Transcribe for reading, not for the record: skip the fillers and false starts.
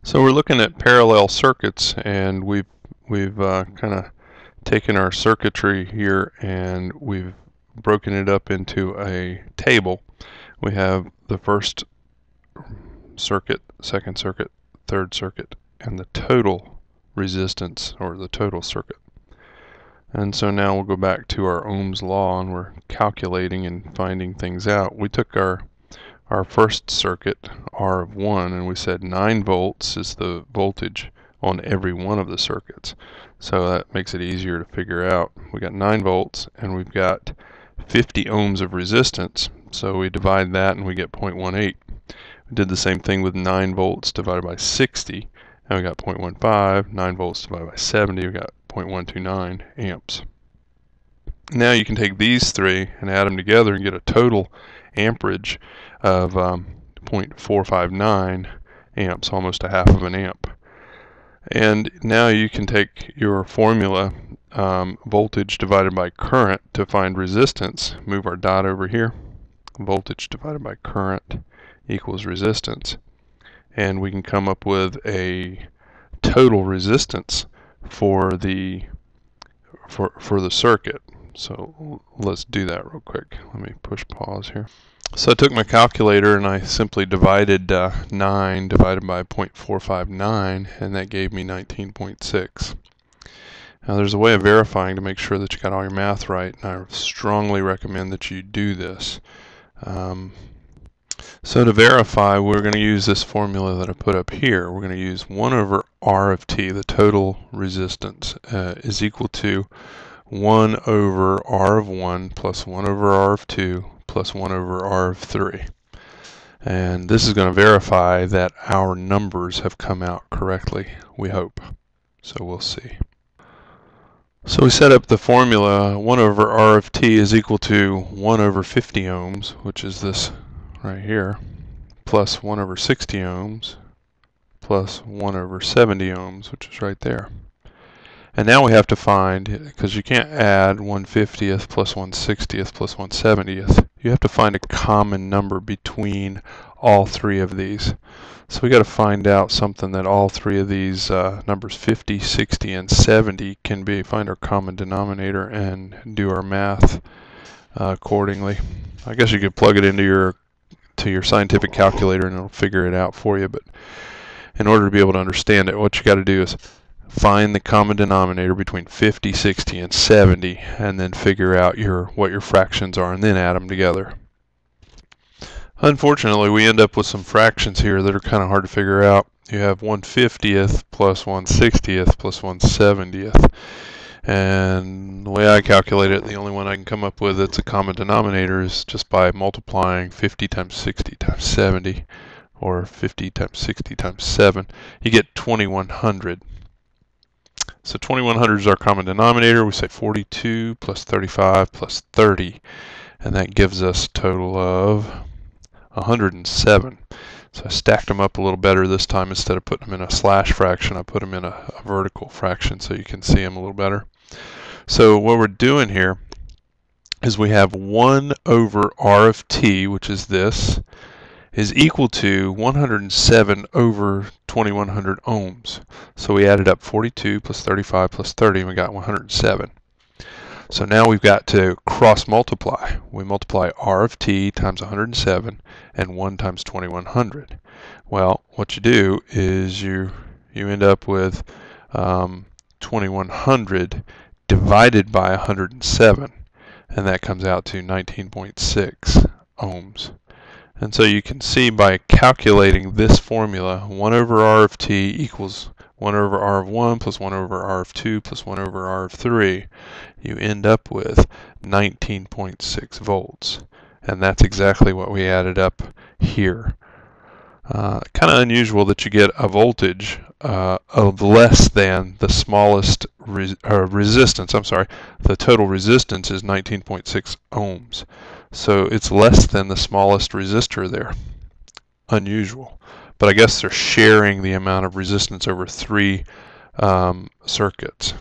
So we're looking at parallel circuits, and we've kind of taken our circuitry here and we've broken it up into a table. We have the first circuit, second circuit, third circuit, and the total resistance or the total circuit. And so now we'll go back to our Ohm's law and we're calculating and finding things out. We took our first circuit, R of 1, and we said 9 volts is the voltage on every one of the circuits. So that makes it easier to figure out. We got 9 volts and we've got 50 ohms of resistance. So we divide that and we get 0.18. We did the same thing with 9 volts divided by 60, and we got 0.15. 9 volts divided by 70, we got 0.129 amps. Now you can take these three and add them together and get a total amperage of 0.459 amps, almost a half of an amp. And now you can take your formula, voltage divided by current, to find resistance. Move our dot over here. Voltage divided by current equals resistance. And we can come up with a total resistance for the circuit. So let's do that real quick. Let me push pause here. So I took my calculator and I simply divided 9 divided by 0.459, and that gave me 19.6. Now there's a way of verifying to make sure that you got all your math right, and I strongly recommend that you do this. So to verify, we're going to use this formula that I put up here. We're going to use 1 over R of T, the total resistance, is equal to 1 over R of 1 plus 1 over R of 2 plus 1 over R of 3. And this is going to verify that our numbers have come out correctly, we hope. So we'll see. So we set up the formula. 1 over R of T is equal to 1 over 50 ohms, which is this right here, plus 1 over 60 ohms, plus 1 over 70 ohms, which is right there. And now we have to find, because you can't add 1/50th plus 1/60th plus 1/70th, you have to find a common number between all three of these. So we got to find out something that all three of these numbers, 50, 60, and 70, can be. Find our common denominator and do our math accordingly. I guess you could plug it into your scientific calculator and it'll figure it out for you. But in order to be able to understand it, what you got to do is find the common denominator between 50, 60, and 70, and then figure out what your fractions are, and then add them together. Unfortunately, we end up with some fractions here that are kind of hard to figure out. You have 1/50th plus 1/60th plus 1/70th. And the way I calculate it, the only one I can come up with that's a common denominator is just by multiplying 50 times 60 times 70, or 50 times 60 times 7. You get 2100. So 2100 is our common denominator. We say 42 plus 35 plus 30, and that gives us a total of 107. So I stacked them up a little better this time. Instead of putting them in a slash fraction, I put them in a vertical fraction so you can see them a little better. So what we're doing here is we have 1 over R of T, which is this, is equal to 107 over 2100 ohms. So we added up 42 plus 35 plus 30, and we got 107. So now we've got to cross multiply. We multiply R of T times 107 and 1 times 2100. Well, what you do is you end up with 2100 divided by 107, and that comes out to 19.6 ohms. And so you can see by calculating this formula, 1 over R of T equals 1 over R of 1 plus 1 over R of 2 plus 1 over R of 3, you end up with 19.6 volts. And that's exactly what we added up here. Kind of unusual that you get a voltage of less than the smallest resistance. I'm sorry, the total resistance is 19.6 ohms. So it's less than the smallest resistor there. Unusual. But I guess they're sharing the amount of resistance over three circuits.